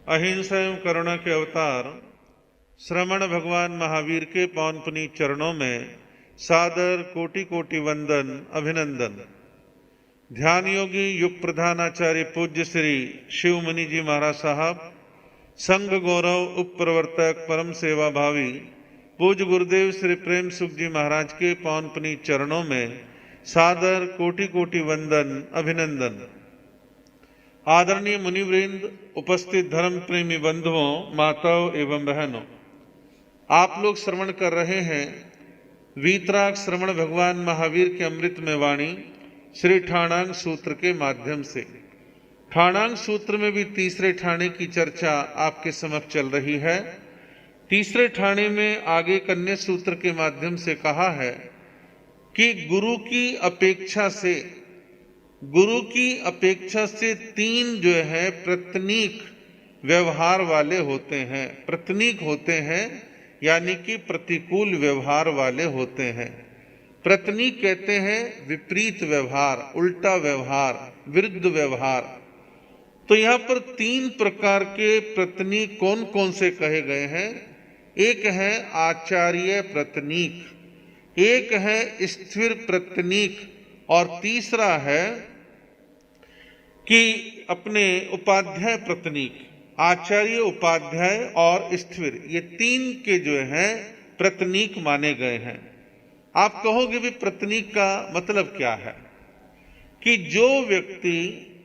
अहिंसा एवं करुणा के अवतार श्रमण भगवान महावीर के पावन पुनीत चरणों में सादर कोटि कोटि वंदन अभिनंदन। ध्यान योगी युग प्रधानाचार्य पूज्य श्री शिव मुनि जी महाराज साहब, संघ गौरव उप प्रवर्तक परम सेवा भावी पूज्य गुरुदेव श्री प्रेम सुख जी महाराज के पावन पुनीत चरणों में सादर कोटि कोटि वंदन अभिनंदन। आदरणीय मुनिवृंद, उपस्थित धर्म प्रेमी बंधुओं, माताओं एवं बहनों, आप लोग श्रवण कर रहे हैं वीतराग श्रवण भगवान महावीर के अमृत में वाणी श्री ठाणांग सूत्र के माध्यम से। ठाणांग सूत्र में भी तीसरे ठाणे की चर्चा आपके समक्ष चल रही है। तीसरे ठाणे में आगे कन्या सूत्र के माध्यम से कहा है कि गुरु की अपेक्षा से तीन जो है प्रतनीक व्यवहार वाले होते हैं। प्रतनीक होते हैं यानी कि प्रतिकूल व्यवहार वाले होते हैं। प्रतनीक कहते हैं विपरीत व्यवहार, उल्टा व्यवहार, विरुद्ध व्यवहार। तो यहां पर तीन प्रकार के प्रतनीक कौन कौन से कहे गए हैं। एक है आचार्य प्रतनीक, एक है स्थिर प्रतनीक और तीसरा है कि अपने उपाध्याय प्रतनीक। आचार्य, उपाध्याय और स्थिर, ये तीन के जो हैं प्रतनीक माने गए हैं। आप कहोगे भी प्रतनीक का मतलब क्या है? कि जो व्यक्ति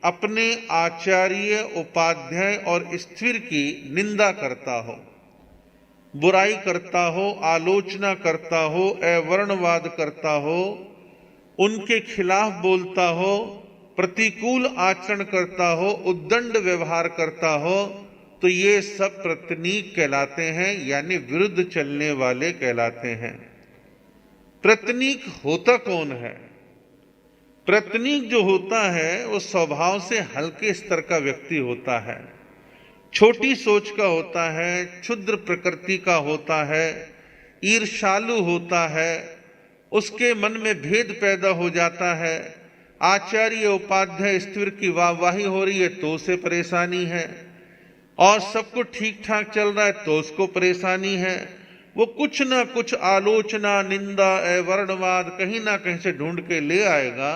अपने आचार्य, उपाध्याय और स्थिर की निंदा करता हो, बुराई करता हो, आलोचना करता हो, अवर्णवाद करता हो, उनके खिलाफ बोलता हो, प्रतिकूल आचरण करता हो, उद्दंड व्यवहार करता हो, तो ये सब प्रतनीक कहलाते हैं, यानी विरुद्ध चलने वाले कहलाते हैं। प्रतनीक होता कौन है? प्रतनीक जो होता है वो स्वभाव से हल्के स्तर का व्यक्ति होता है, छोटी सोच का होता है, क्षुद्र प्रकृति का होता है, ईर्ष्यालु होता है, उसके मन में भेद पैदा हो जाता है। आचार्य, उपाध्याय, स्थिर की वाहवाही हो रही है तो उसे परेशानी है, और सब कुछ ठीक ठाक चल रहा है तो उसको परेशानी है। वो कुछ ना कुछ आलोचना, निंदा, अवर्णवाद कहीं ना कहीं से ढूंढ के ले आएगा,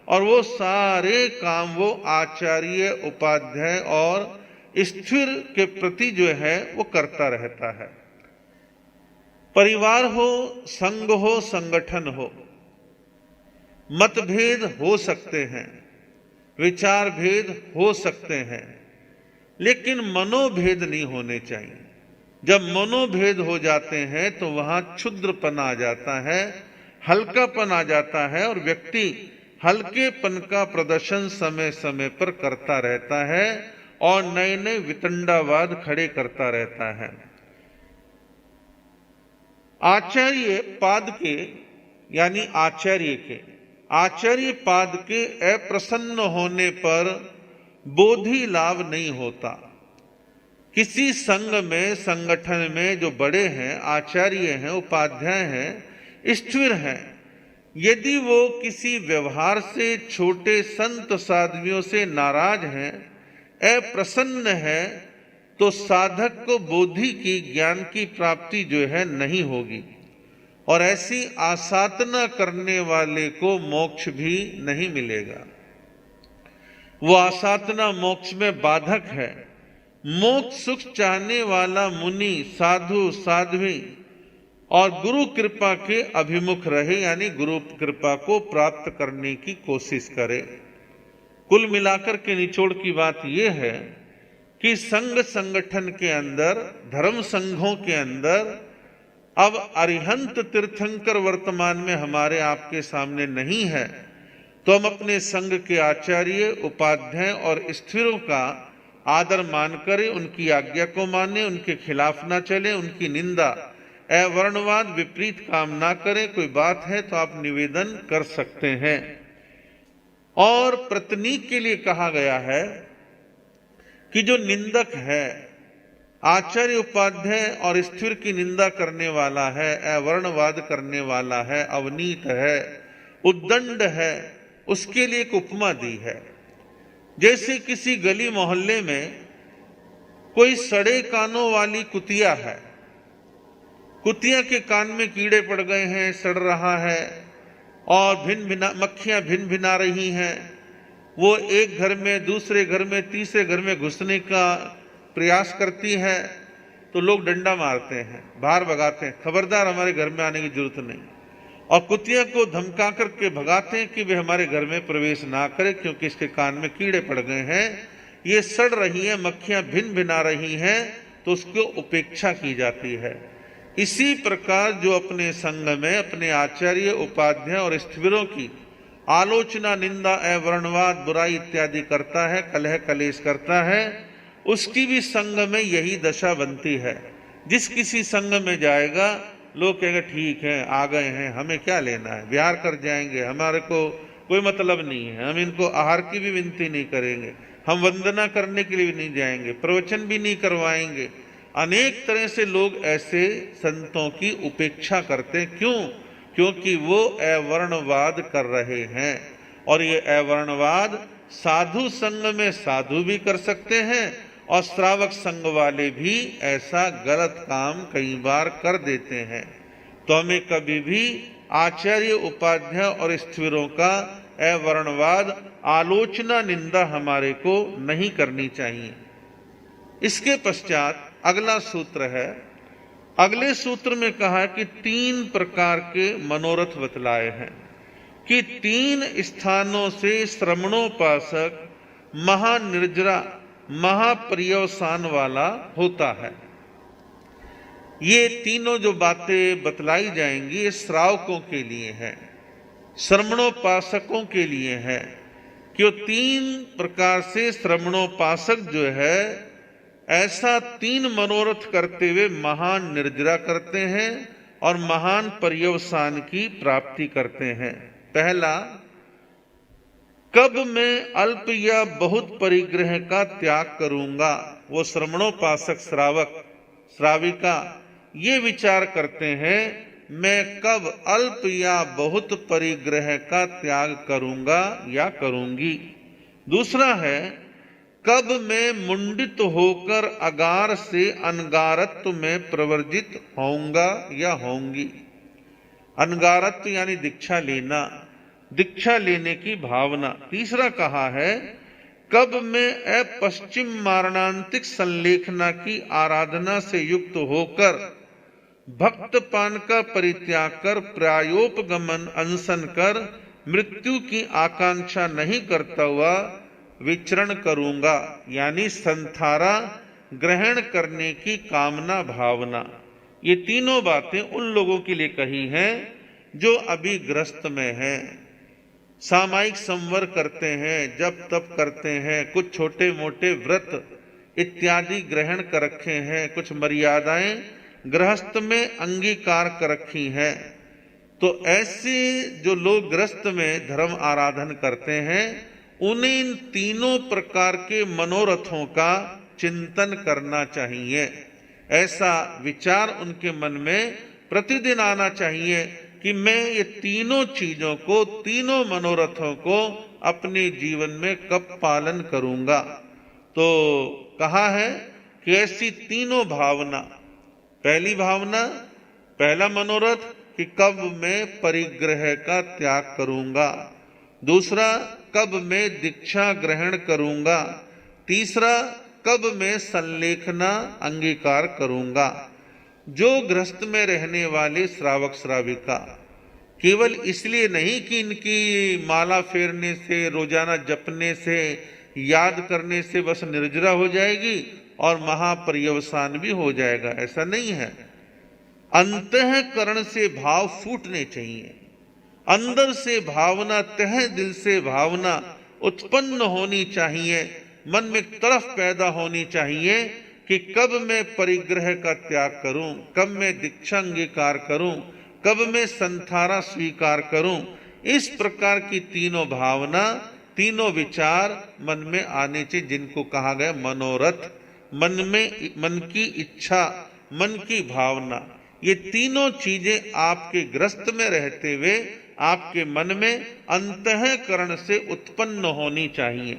और वो सारे काम वो आचार्य, उपाध्याय और स्थिर के प्रति जो है वो करता रहता है। परिवार हो, संघ हो, संगठन हो, मतभेद हो सकते हैं, विचार भेद हो सकते हैं, लेकिन मनोभेद नहीं होने चाहिए। जब मनोभेद हो जाते हैं तो वहां क्षुद्रपन आ जाता है, हल्कापन आ जाता है, और व्यक्ति हल्केपन का प्रदर्शन समय समय पर करता रहता है और नए नए वितंडावाद खड़े करता रहता है। आचार्य पाद के यानी आचार्य पाद के अप्रसन्न होने पर बोधि लाभ नहीं होता। किसी संघ में, संगठन में जो बड़े हैं, आचार्य हैं, उपाध्याय हैं, स्थिर हैं, यदि वो किसी व्यवहार से छोटे संत साध्वियों से नाराज हैं, अप्रसन्न है, तो साधक को बोधि की, ज्ञान की प्राप्ति जो है नहीं होगी, और ऐसी आसाधना करने वाले को मोक्ष भी नहीं मिलेगा। वो आसाधना मोक्ष में बाधक है। मोक्ष सुख चाहने वाला मुनि, साधु, साध्वी और गुरु कृपा के अभिमुख रहे, यानी गुरु कृपा को प्राप्त करने की कोशिश करे। कुल मिलाकर के निचोड़ की बात यह है कि संघ संगठन के अंदर, धर्म संघों के अंदर अब अरिहंत तीर्थंकर वर्तमान में हमारे आपके सामने नहीं है, तो हम अपने संघ के आचार्य, उपाध्याय और स्थिरों का आदर मान करें, उनकी आज्ञा को माने, उनके खिलाफ ना चले, उनकी निंदा, अवर्णवाद, विपरीत काम ना करें। कोई बात है तो आप निवेदन कर सकते हैं। और प्रतनीक के लिए कहा गया है कि जो निंदक है, आचार्य, उपाध्याय और स्थिर की निंदा करने वाला है, अवर्णवाद करने वाला है, अवनीत है, उद्दंड है, उसके लिए एक उपमा दी है। जैसे किसी गली मोहल्ले में कोई सड़े कानों वाली कुतिया है, कुतिया के कान में कीड़े पड़ गए हैं, सड़ रहा है और मक्खियां भिन भिना रही हैं। वो एक घर में, दूसरे घर में, तीसरे घर में घुसने का प्रयास करती है तो लोग डंडा मारते हैं, बाहर भगाते हैं, खबरदार हमारे घर में आने की जरूरत नहीं। और कुतिया को धमका करके भगाते हैं कि वे हमारे घर में प्रवेश ना करे क्योंकि इसके कान में कीड़े पड़ गए हैं, ये सड़ रही है, मक्खियां भिन भिना रही हैं, तो उसको उपेक्षा की जाती है। इसी प्रकार जो अपने संग में अपने आचार्य, उपाध्याय और स्थिरों की आलोचना, निंदा, अवर्णवाद, बुराई इत्यादि करता है, कलह कलेश करता है, उसकी भी संग में यही दशा बनती है। जिस किसी संग में जाएगा लोग कहेंगे ठीक है, आ गए हैं, हमें क्या लेना है, विहार कर जाएंगे, हमारे को कोई मतलब नहीं है, हम इनको आहार की भी विनती नहीं करेंगे, हम वंदना करने के लिए भी नहीं जाएंगे, प्रवचन भी नहीं करवाएंगे। अनेक तरह से लोग ऐसे संतों की उपेक्षा करते हैं। क्यों? क्योंकि वो अवर्णवाद कर रहे हैं, और ये अवर्णवाद साधु संग में साधु भी कर सकते हैं और श्रावक संग वाले भी ऐसा गलत काम कई बार कर देते हैं। तो हमें कभी भी आचार्य, उपाध्याय और स्थिरों का अवर्णवाद, आलोचना, निंदा हमारे को नहीं करनी चाहिए। इसके पश्चात अगला सूत्र है। अगले सूत्र में कहा कि 3 प्रकार के मनोरथ बतलाए हैं कि 3 स्थानों से श्रमणोपासक महानिर्जरा, महापर्यवसान वाला होता है। ये तीनों जो बातें बतलाई जाएंगी ये श्रावकों के लिए है, श्रमणोपासकों के लिए है। क्यों 3 प्रकार से श्रमणोपासक जो है ऐसा 3 मनोरथ करते हुए महान निर्जरा करते हैं और महान पर्यवसान की प्राप्ति करते हैं। पहला, कब मैं अल्प या बहुत परिग्रह का त्याग करूंगा। वो श्रमणोपासक श्रावक, श्राविका ये विचार करते हैं मैं कब अल्प या बहुत परिग्रह का त्याग करूंगा या करूंगी। दूसरा है, कब मैं मुंडित होकर अगार से अनगारत्व में प्रवर्जित होऊंगा या होंगी। अनगारत्व यानी दीक्षा लेना, दीक्षा लेने की भावना। तीसरा कहा है, कब मैं अपश्चिम मारणांतिक संलेखना की आराधना से युक्त होकर भक्त पान का परित्याग कर प्रायोपगमन अनशन कर मृत्यु की आकांक्षा नहीं करता हुआ विचरण करूंगा, यानी संथारा ग्रहण करने की कामना भावना। ये तीनों बातें उन लोगों के लिए कही हैं जो अभी ग्रस्त में हैं, सामायिक संवर करते हैं, जप तप करते हैं, कुछ छोटे मोटे व्रत इत्यादि ग्रहण कर रखे हैं, कुछ मर्यादाएं गृहस्थ में अंगीकार कर रखी हैं। तो ऐसे जो लोग गृहस्थ में धर्म आराधन करते हैं उन्हें इन तीनों प्रकार के मनोरथों का चिंतन करना चाहिए। ऐसा विचार उनके मन में प्रतिदिन आना चाहिए कि मैं ये तीनों चीजों को, तीनों मनोरथों को अपने जीवन में कब पालन करूंगा। तो कहा है कि ऐसी तीनों भावना, पहली भावना, पहला मनोरथ कि कब मैं परिग्रह का त्याग करूंगा। दूसरा, कब मैं दीक्षा ग्रहण करूंगा। तीसरा, कब मैं संलेखना अंगीकार करूंगा। जो गृहस्थ में रहने वाले श्रावक श्राविका केवल इसलिए नहीं कि इनकी माला फेरने से, रोजाना जपने से, याद करने से बस निर्जरा हो जाएगी और महापर्यवसान भी हो जाएगा, ऐसा नहीं है। अंतःकरण से भाव फूटने चाहिए, अंदर से भावना, तह दिल से भावना उत्पन्न होनी चाहिए, मन में तड़फ पैदा होनी चाहिए कि कब मैं परिग्रह का त्याग करूं, कब मैं दीक्षा अंगीकार करूं, कब मैं संथारा स्वीकार करूं। इस प्रकार की तीनों भावना, तीनों विचार मन में आने चाहिए, जिनको कहा गया मनोरथ। मन में, मन की इच्छा, मन की भावना, ये तीनों चीजें आपके ग्रस्त में रहते हुए आपके मन में अंतःकरण से उत्पन्न होनी चाहिए।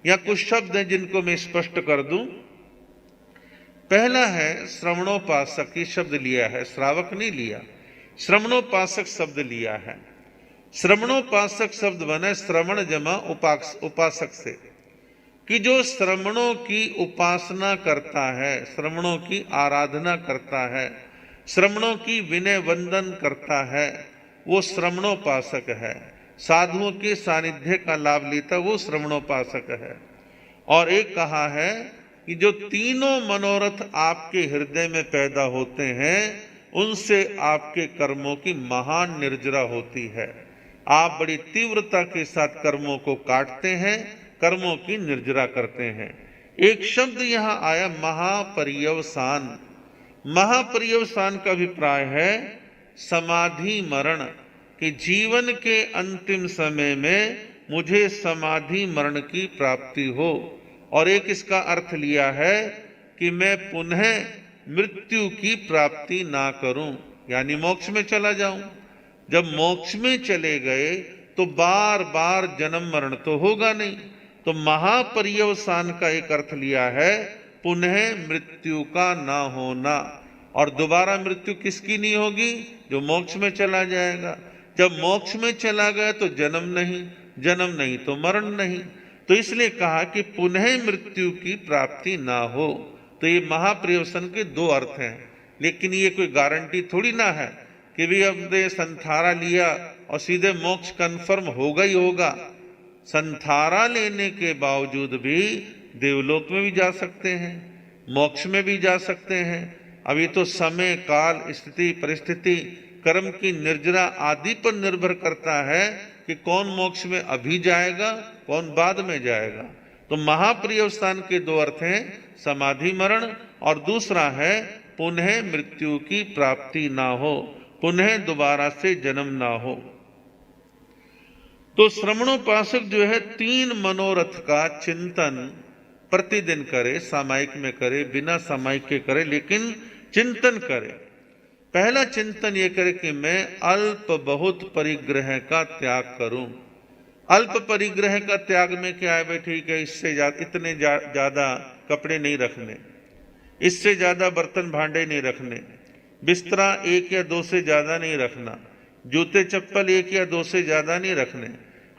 या कुछ शब्द हैं जिनको मैं स्पष्ट कर दूं। पहला है श्रवणोपासक, ये शब्द लिया है, श्रावक नहीं लिया, श्रवणोपासक शब्द लिया है। श्रवणोपासक शब्द बने श्रवण जमा उपासक से, कि जो श्रवणों की उपासना करता है, श्रवणों की आराधना करता है, श्रवणों की विनय वंदन करता है, वो श्रवणोपासक है। साधुओं के सानिध्य का लाभ लेता वो श्रवणोपासक है। और एक कहा है कि जो तीनों मनोरथ आपके हृदय में पैदा होते हैं उनसे आपके कर्मों की महान निर्जरा होती है। आप बड़ी तीव्रता के साथ कर्मों को काटते हैं, कर्मों की निर्जरा करते हैं। एक शब्द यहां आया महापर्यवसान। महापर्यवसान का अभिप्राय है समाधि मरण, कि जीवन के अंतिम समय में मुझे समाधि मरण की प्राप्ति हो। और एक इसका अर्थ लिया है कि मैं पुनः मृत्यु की प्राप्ति ना करूं, यानी मोक्ष में चला जाऊं। जब मोक्ष में चले गए तो बार बार जन्म मरण तो होगा नहीं। तो महापर्यवसान का एक अर्थ लिया है पुनः मृत्यु का ना होना। और दोबारा मृत्यु किसकी नहीं होगी? जो मोक्ष में चला जाएगा। जब मोक्ष में चला गया तो जन्म नहीं, जन्म नहीं तो मरण नहीं। तो इसलिए कहा कि पुनः मृत्यु की प्राप्ति ना हो। तो ये महापर्यवसान के दो अर्थ हैं। लेकिन ये कोई गारंटी थोड़ी ना है कि भी हमने संथारा लिया और सीधे मोक्ष कंफर्म होगा ही होगा। संथारा लेने के बावजूद भी देवलोक में भी जा सकते हैं, मोक्ष में भी जा सकते हैं। अभी तो समय, काल, स्थिति, परिस्थिति, कर्म की निर्जरा आदि पर निर्भर करता है कि कौन मोक्ष में अभी जाएगा, कौन बाद में जाएगा। तो महापर्यवसान के दो अर्थ हैं, समाधि मरण और दूसरा है पुनः मृत्यु की प्राप्ति ना हो, पुनः दोबारा से जन्म ना हो। तो श्रवणोपासक जो है तीन मनोरथ का चिंतन प्रतिदिन करे, सामायिक में करे, बिना सामायिक के करे, लेकिन चिंतन करे। पहला चिंतन ये करे कि मैं अल्प बहुत परिग्रह का त्याग करूं। अल्प परिग्रह का त्याग में क्या है भाई? ठीक है, इससे इतने ज्यादा कपड़े नहीं रखने, इससे ज्यादा बर्तन भांडे नहीं रखने, बिस्तरा एक या दो से ज्यादा नहीं रखना, जूते चप्पल एक या दो से ज्यादा नहीं रखने।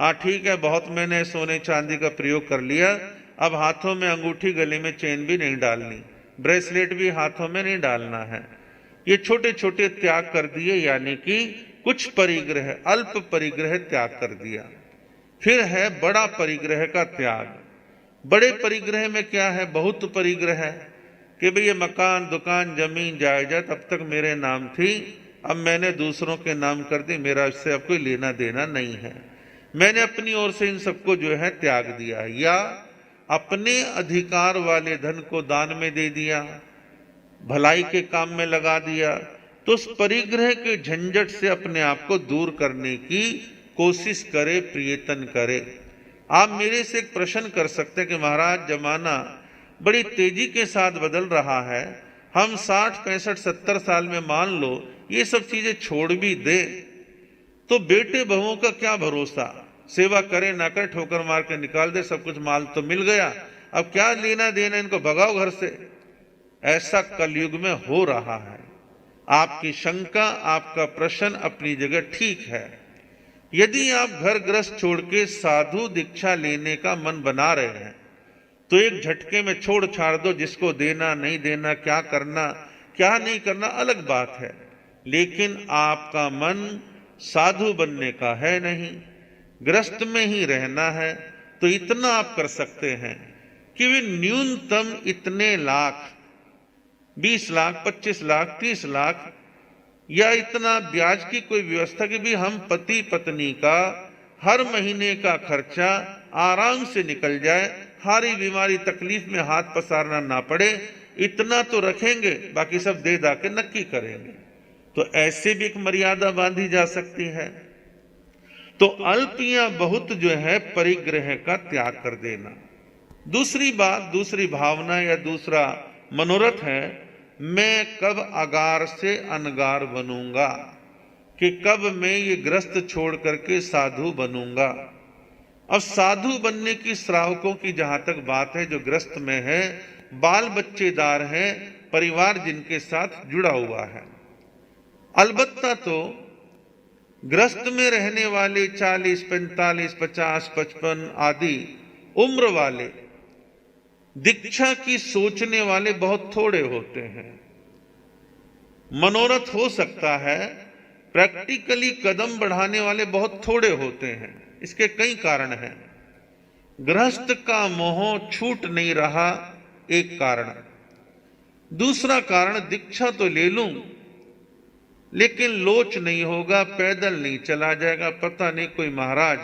हाँ ठीक है, बहुत मैंने सोने चांदी का प्रयोग कर लिया, अब हाथों में अंगूठी, गले में चेन भी नहीं डालनी, ब्रेसलेट भी हाथों में नहीं डालना है। ये छोटे छोटे त्याग कर दिए, यानी कि कुछ परिग्रह, अल्प परिग्रह त्याग कर दिया। फिर है बड़ा परिग्रह का त्याग। बड़े परिग्रह में क्या है? बहुत परिग्रह है कि भाई ये मकान, दुकान, जमीन, जायदाद अब तक मेरे नाम थी, अब मैंने दूसरों के नाम कर दी, मेरा इससे अब कोई लेना देना नहीं है। मैंने अपनी ओर से इन सबको जो है त्याग दिया, या अपने अधिकार वाले धन को दान में दे दिया, भलाई के काम में लगा दिया। तो उस परिग्रह के झंझट से अपने आप को दूर करने की कोशिश करे, प्रयत्न करे। आप मेरे से एक प्रश्न कर सकते हैं कि महाराज जमाना बड़ी तेजी के साथ बदल रहा है, हम 60, 65, 70 साल में मान लो ये सब चीजें छोड़ भी दे तो बेटे बहुओं का क्या भरोसा? सेवा करे ना करे, ठोकर मार के निकाल दे, सब कुछ माल तो मिल गया, अब क्या लेना देना, इनको भगाओ घर से। ऐसा कलयुग में हो रहा है। आपकी शंका, आपका प्रश्न अपनी जगह ठीक है। यदि आप घर गृहस्थ छोड़ के साधु दीक्षा लेने का मन बना रहे हैं तो एक झटके में छोड़ छाड़ दो, जिसको देना नहीं देना, क्या करना क्या नहीं करना अलग बात है, लेकिन आपका मन साधु बनने का है नहीं, गृहस्थ में ही रहना है। तो इतना आप कर सकते हैं कि वे न्यूनतम इतने लाख, 20 लाख, 25 लाख, 30 लाख, या इतना ब्याज की कोई व्यवस्था कि भी हम पति पत्नी का हर महीने का खर्चा आराम से निकल जाए, हारी बीमारी तकलीफ में हाथ पसारना ना पड़े, इतना तो रखेंगे, बाकी सब दे दा के नक्की करेंगे। तो ऐसे भी एक मर्यादा बांधी जा सकती है। तो अल्प या बहुत जो है परिग्रह का त्याग कर देना। दूसरी बात, दूसरी भावना या दूसरा मनोरथ है, मैं कब अगार से अनगार बनूंगा, कि कब मैं ये ग्रस्त छोड़ करके साधु बनूंगा। अब साधु बनने की श्रावकों की जहां तक बात है, जो ग्रस्त में है बाल बच्चेदार हैं, परिवार जिनके साथ जुड़ा हुआ है। अलबत्ता तो गृहस्थ में रहने वाले 40, 45, 50, 55 आदि उम्र वाले दीक्षा की सोचने वाले बहुत थोड़े होते हैं। मनोरथ हो सकता है, प्रैक्टिकली कदम बढ़ाने वाले बहुत थोड़े होते हैं। इसके कई कारण हैं। गृहस्थ का मोह छूट नहीं रहा, एक कारण। दूसरा कारण, दीक्षा तो ले लूं लेकिन लोच नहीं होगा, पैदल नहीं चला जाएगा, पता नहीं कोई महाराज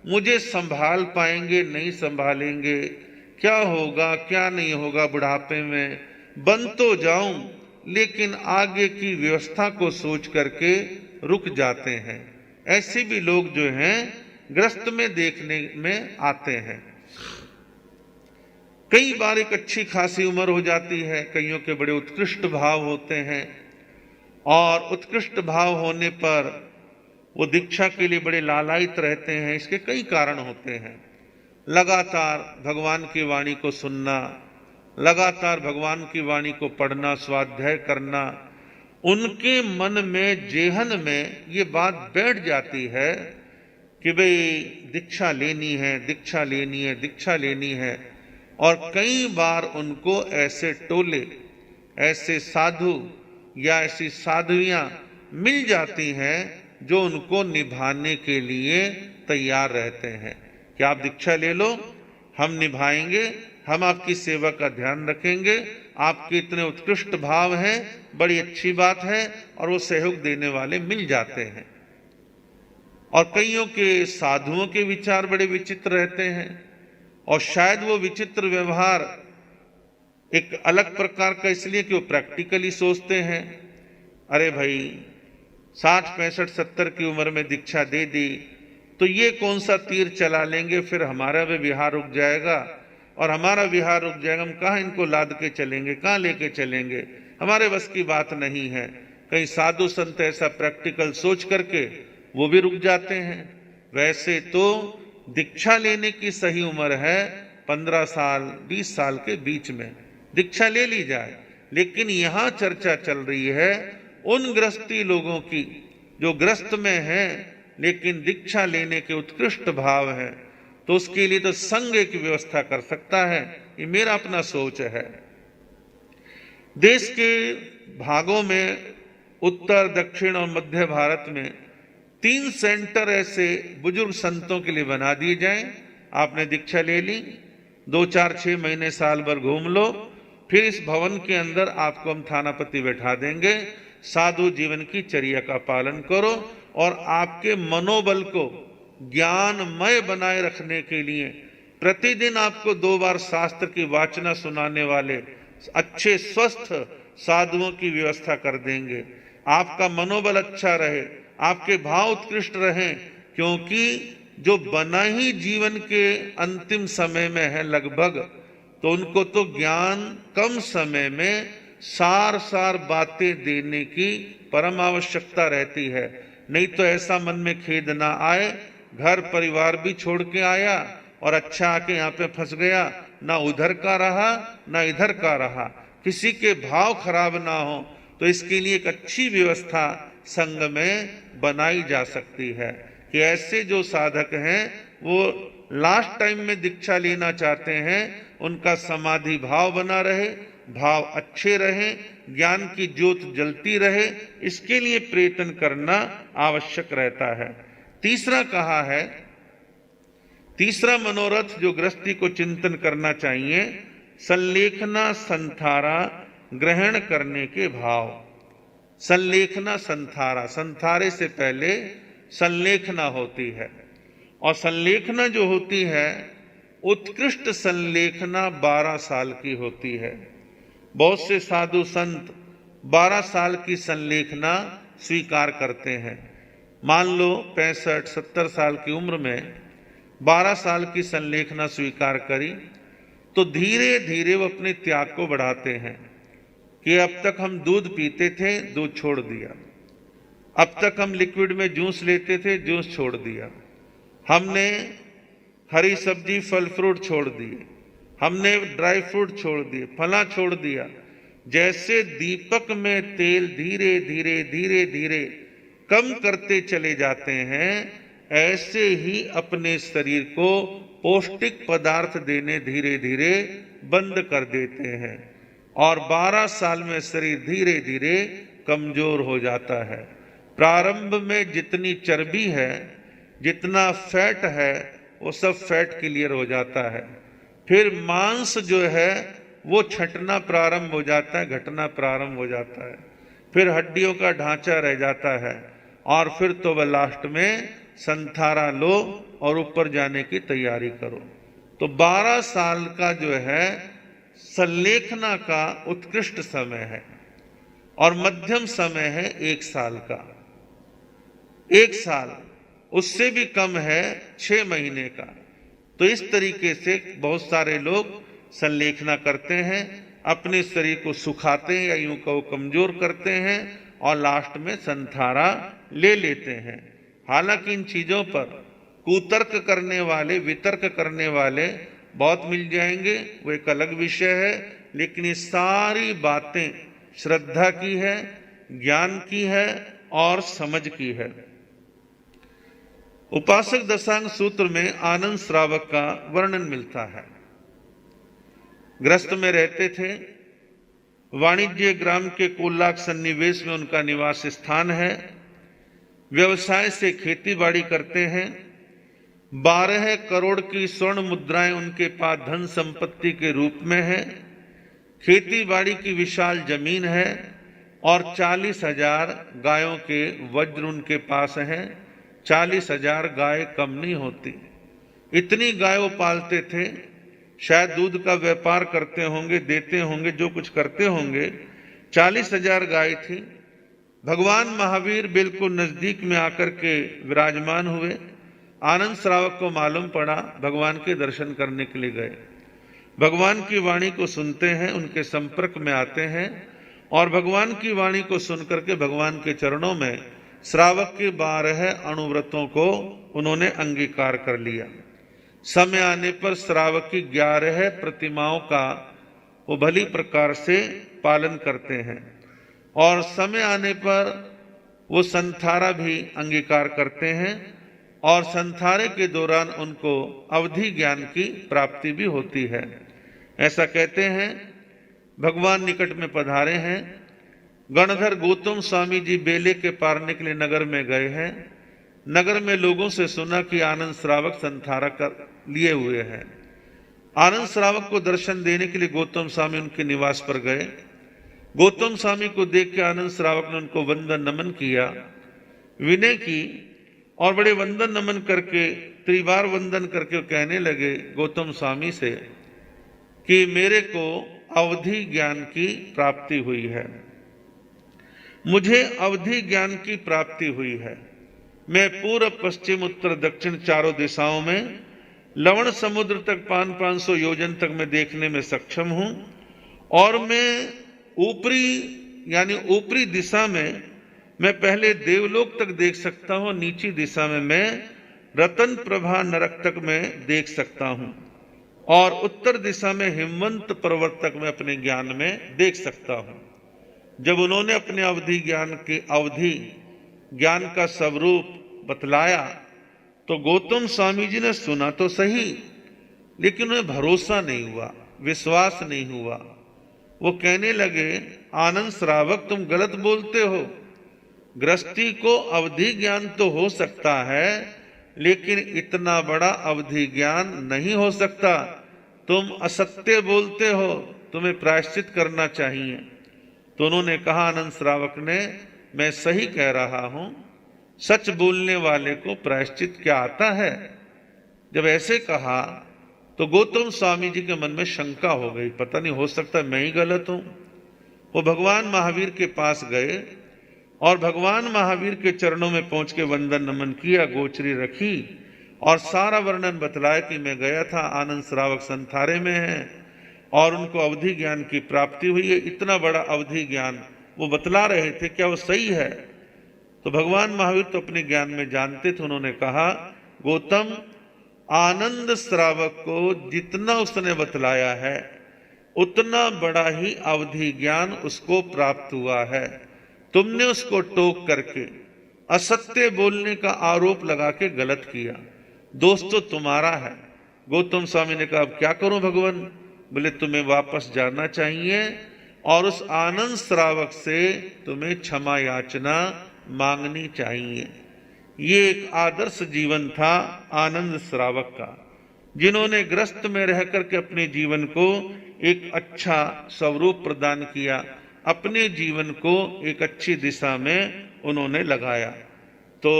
मुझे संभाल पाएंगे नहीं संभालेंगे, क्या होगा क्या नहीं होगा बुढ़ापे में, बन तो जाऊं लेकिन आगे की व्यवस्था को सोच करके रुक जाते हैं। ऐसे भी लोग जो हैं गृहस्थ में देखने में आते हैं। कई बार एक अच्छी खासी उम्र हो जाती है, कईयों के बड़े उत्कृष्ट भाव होते हैं और उत्कृष्ट भाव होने पर वो दीक्षा के लिए बड़े लालायित रहते हैं। इसके कई कारण होते हैं। लगातार भगवान की वाणी को सुनना, लगातार भगवान की वाणी को पढ़ना, स्वाध्याय करना, उनके मन में, जेहन में ये बात बैठ जाती है कि भाई दीक्षा लेनी है, दीक्षा लेनी है, दीक्षा लेनी है। और कई बार उनको ऐसे टोले, ऐसे साधु या ऐसी साधुइयां मिल जाती हैं जो उनको निभाने के लिए तैयार रहते हैं कि आप दीक्षा ले लो, हम निभाएंगे, हम आपकी सेवा का ध्यान रखेंगे, आपके इतने उत्कृष्ट भाव हैं, बड़ी अच्छी बात है। और वो सहयोग देने वाले मिल जाते हैं। और कईयों के साधुओं के विचार बड़े विचित्र रहते हैं और शायद वो विचित्र व्यवहार एक अलग प्रकार का इसलिए कि वो प्रैक्टिकली सोचते हैं, अरे भाई 60, 65, 70 की उम्र में दीक्षा दे दी तो ये कौन सा तीर चला लेंगे, फिर हमारा भी विहार रुक जाएगा और हमारा विहार रुक जाएगा, हम कहाँ इनको लाद के चलेंगे, कहाँ लेके चलेंगे, हमारे बस की बात नहीं है। कई साधु संत ऐसा प्रैक्टिकल सोच करके वो भी रुक जाते हैं। वैसे तो दीक्षा लेने की सही उम्र है 15 साल 20 साल के बीच में दीक्षा ले ली जाए। लेकिन यहां चर्चा चल रही है उन गृहस्थी लोगों की जो गृहस्थ में हैं लेकिन दीक्षा लेने के उत्कृष्ट भाव हैं, तो उसके लिए तो संघ की व्यवस्था कर सकता है। ये मेरा अपना सोच है। देश के भागों में उत्तर, दक्षिण और मध्य भारत में 3 सेंटर ऐसे बुजुर्ग संतों के लिए बना दिए जाएं। आपने दीक्षा ले ली, 2, 4, 6 महीने साल भर घूम लो, फिर इस भवन के अंदर आपको हम थानापति बैठा देंगे। साधु जीवन की चर्या का पालन करो और आपके मनोबल को ज्ञानमय बनाए रखने के लिए प्रतिदिन आपको 2 बार शास्त्र की वाचना सुनाने वाले अच्छे स्वस्थ साधुओं की व्यवस्था कर देंगे। आपका मनोबल अच्छा रहे, आपके भाव उत्कृष्ट रहें, क्योंकि जो बना ही जीवन के अंतिम समय में है लगभग, तो उनको तो ज्ञान कम समय में सार बातें देने की परम आवश्यकता रहती है। नहीं तो ऐसा मन में खेद ना आए, घर परिवार भी छोड़ के आया और अच्छा आके यहाँ पे फंस गया, ना उधर का रहा ना इधर का रहा, किसी के भाव खराब ना हो। तो इसके लिए एक अच्छी व्यवस्था संघ में बनाई जा सकती है कि ऐसे जो साधक हैं वो लास्ट टाइम में दीक्षा लेना चाहते हैं, उनका समाधि भाव बना रहे, भाव अच्छे रहे, ज्ञान की ज्योत जलती रहे, इसके लिए प्रयत्न करना आवश्यक रहता है। तीसरा कहा है, तीसरा मनोरथ जो गृहस्थी को चिंतन करना चाहिए, संलेखना संथारा ग्रहण करने के भाव। संलेखना संथारा, संथारे से पहले संलेखना होती है और संलेखना जो होती है उत्कृष्ट संलेखना 12 साल की होती है। बहुत से साधु संत 12 साल की संलेखना स्वीकार करते हैं। मान लो 65, 70 साल की उम्र में 12 साल की संलेखना स्वीकार करी तो धीरे धीरे वो अपने त्याग को बढ़ाते हैं कि अब तक हम दूध पीते थे, दूध छोड़ दिया, अब तक हम लिक्विड में जूस लेते थे, जूस छोड़ दिया, हमने हरी सब्जी फल फ्रूट छोड़ दिए, हमने ड्राई फ्रूट छोड़ दिए, फला छोड़ दिया। जैसे दीपक में तेल धीरे धीरे धीरे धीरे कम करते चले जाते हैं, ऐसे ही अपने शरीर को पौष्टिक पदार्थ देने धीरे धीरे बंद कर देते हैं और 12 साल में शरीर धीरे धीरे कमजोर हो जाता है। प्रारंभ में जितनी चर्बी है, जितना फैट है, वो सब फैट क्लियर हो जाता है। फिर मांस जो है वो छटना प्रारंभ हो जाता है, घटना प्रारंभ हो जाता है। फिर हड्डियों का ढांचा रह जाता है और फिर तो वह लास्ट में संथारा लो और ऊपर जाने की तैयारी करो। तो 12 साल का जो है संलेखना का उत्कृष्ट समय है और मध्यम समय है 1 साल का। 1 साल उससे भी कम है 6 महीने का। तो इस तरीके से बहुत सारे लोग संलेखना करते हैं, अपने शरीर को सुखाते हैं या यूं कहो कमजोर करते हैं और लास्ट में संथारा ले लेते हैं। हालांकि इन चीजों पर कुतर्क करने वाले, वितर्क करने वाले बहुत मिल जाएंगे, वो एक अलग विषय है। लेकिन ये सारी बातें श्रद्धा की है, ज्ञान की है और समझ की है। उपासक दशांग सूत्र में आनंद श्रावक का वर्णन मिलता है। ग्रस्त में रहते थे, वाणिज्य ग्राम के कोल्लाक सन्निवेश में उनका निवास स्थान है। व्यवसाय से खेती बाड़ी करते हैं। 12 करोड़ की स्वर्ण मुद्राएं उनके पास धन संपत्ति के रूप में है। खेती बाड़ी की विशाल जमीन है और 40,000 गायों के वज्र उनके पास हैं। 40,000 गाय कम नहीं होती, इतनी गाय वो पालते थे। शायद दूध का व्यापार करते होंगे, देते होंगे, जो कुछ करते होंगे। 40,000 गाय थी। भगवान महावीर बिल्कुल नजदीक में आकर के विराजमान हुए। आनंद श्रावक को मालूम पड़ा, भगवान के दर्शन करने के लिए गए। भगवान की वाणी को सुनते हैं, उनके संपर्क में आते हैं और भगवान की वाणी को सुनकर के भगवान के चरणों में श्रावक के 12 अनुव्रतों को उन्होंने अंगीकार कर लिया। समय आने पर श्रावक की 11 प्रतिमाओं का वो भली प्रकार से पालन करते हैं और समय आने पर वो संथारा भी अंगीकार करते हैं और संथारे के दौरान उनको अवधि ज्ञान की प्राप्ति भी होती है। ऐसा कहते हैं। भगवान निकट में पधारे हैं। गणधर गौतम स्वामी जी बेले के पारने के लिए नगर में गए हैं। नगर में लोगों से सुना कि आनंद श्रावक संथारा कर लिए हुए हैं। आनंद श्रावक को दर्शन देने के लिए गौतम स्वामी उनके निवास पर गए। गौतम स्वामी को देख के आनंद श्रावक ने उनको वंदन नमन किया, विनय की और बड़े वंदन नमन करके त्रिबार वंदन करके कहने लगे गौतम स्वामी से कि मेरे को अवधि ज्ञान की प्राप्ति हुई है, मुझे अवधि ज्ञान की प्राप्ति हुई है। मैं पूर्व पश्चिम उत्तर दक्षिण चारों दिशाओं में लवण समुद्र तक 500 योजन तक मैं देखने में सक्षम हूं और मैं ऊपरी दिशा में मैं पहले देवलोक तक देख सकता हूं, नीची दिशा में मैं रतन प्रभा नरक तक मैं देख सकता हूं और उत्तर दिशा में हिमवंत पर्वत तक मैं अपने ज्ञान में देख सकता हूं। जब उन्होंने अपने अवधि ज्ञान का स्वरूप बतलाया तो गौतम स्वामी जी ने सुना तो सही, लेकिन उन्हें भरोसा नहीं हुआ, विश्वास नहीं हुआ। वो कहने लगे आनंद श्रावक तुम गलत बोलते हो। गृहस्थी को अवधि ज्ञान तो हो सकता है, लेकिन इतना बड़ा अवधि ज्ञान नहीं हो सकता। तुम असत्य बोलते हो, तुम्हें प्रायश्चित करना चाहिए। तो उन्होंने कहा आनंद श्रावक ने, मैं सही कह रहा हूं, सच बोलने वाले को प्रायश्चित क्या आता है। जब ऐसे कहा तो गौतम स्वामी जी के मन में शंका हो गई, पता नहीं हो सकता मैं ही गलत हूं। वो भगवान महावीर के पास गए और भगवान महावीर के चरणों में पहुंच के वंदन नमन किया, गोचरी रखी और सारा वर्णन बतलाया कि मैं गया था, आनंद श्रावक संथारे में है और उनको अवधि ज्ञान की प्राप्ति हुई है। इतना बड़ा अवधि ज्ञान वो बतला रहे थे, क्या वो सही है? तो भगवान महावीर तो अपने ज्ञान में जानते थे। उन्होंने कहा गौतम आनंद श्रावक को जितना उसने बतलाया है उतना बड़ा ही अवधि ज्ञान उसको प्राप्त हुआ है। तुमने उसको टोक करके असत्य बोलने का आरोप लगा के गलत किया। दोस्त तो तुम्हारा है। गौतम स्वामी ने कहा अब क्या करूं भगवान? बोले तुम्हें वापस जाना चाहिए और उस आनंद श्रावक से तुम्हें क्षमा याचना मांगनी चाहिए। ये एक आदर्श जीवन था आनंद श्रावक का, जिन्होंने ग्रस्त में रह करके अपने जीवन को एक अच्छा स्वरूप प्रदान किया, अपने जीवन को एक अच्छी दिशा में उन्होंने लगाया। तो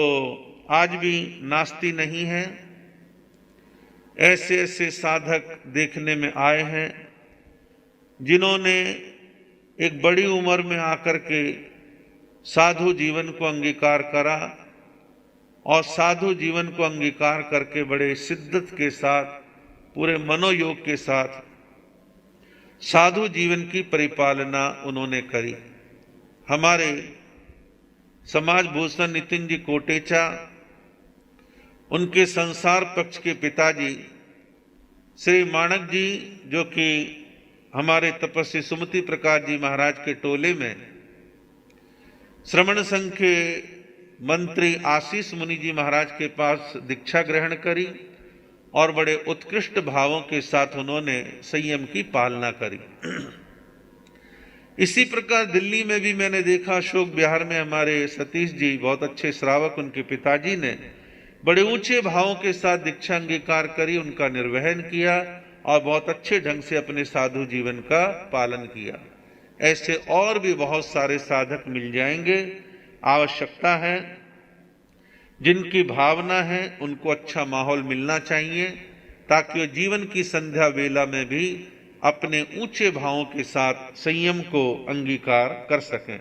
आज भी नास्ती नहीं है। ऐसे ऐसे साधक देखने में आए हैं जिन्होंने एक बड़ी उम्र में आकर के साधु जीवन को अंगीकार करा और साधु जीवन को अंगीकार करके बड़े शिद्दत के साथ, पूरे मनोयोग के साथ साधु जीवन की परिपालना उन्होंने करी। हमारे समाज भूषण नितिन जी कोटेचा, उनके संसार पक्ष के पिताजी श्री माणक जी, जो कि हमारे तपस्वी सुमति प्रकाश जी महाराज के टोले में श्रमण संघ के मंत्री आशीष मुनि जी महाराज के पास दीक्षा ग्रहण करी और बड़े उत्कृष्ट भावों के साथ उन्होंने संयम की पालना करी। इसी प्रकार दिल्ली में भी मैंने देखा, अशोक विहार में हमारे सतीश जी बहुत अच्छे श्रावक, उनके पिताजी ने बड़े ऊंचे भावों के साथ दीक्षा अंगीकार करी, उनका निर्वहन किया और बहुत अच्छे ढंग से अपने साधु जीवन का पालन किया। ऐसे और भी बहुत सारे साधक मिल जाएंगे। आवश्यकता है, जिनकी भावना है उनको अच्छा माहौल मिलना चाहिए ताकि वो जीवन की संध्या वेला में भी अपने ऊंचे भावों के साथ संयम को अंगीकार कर सकें।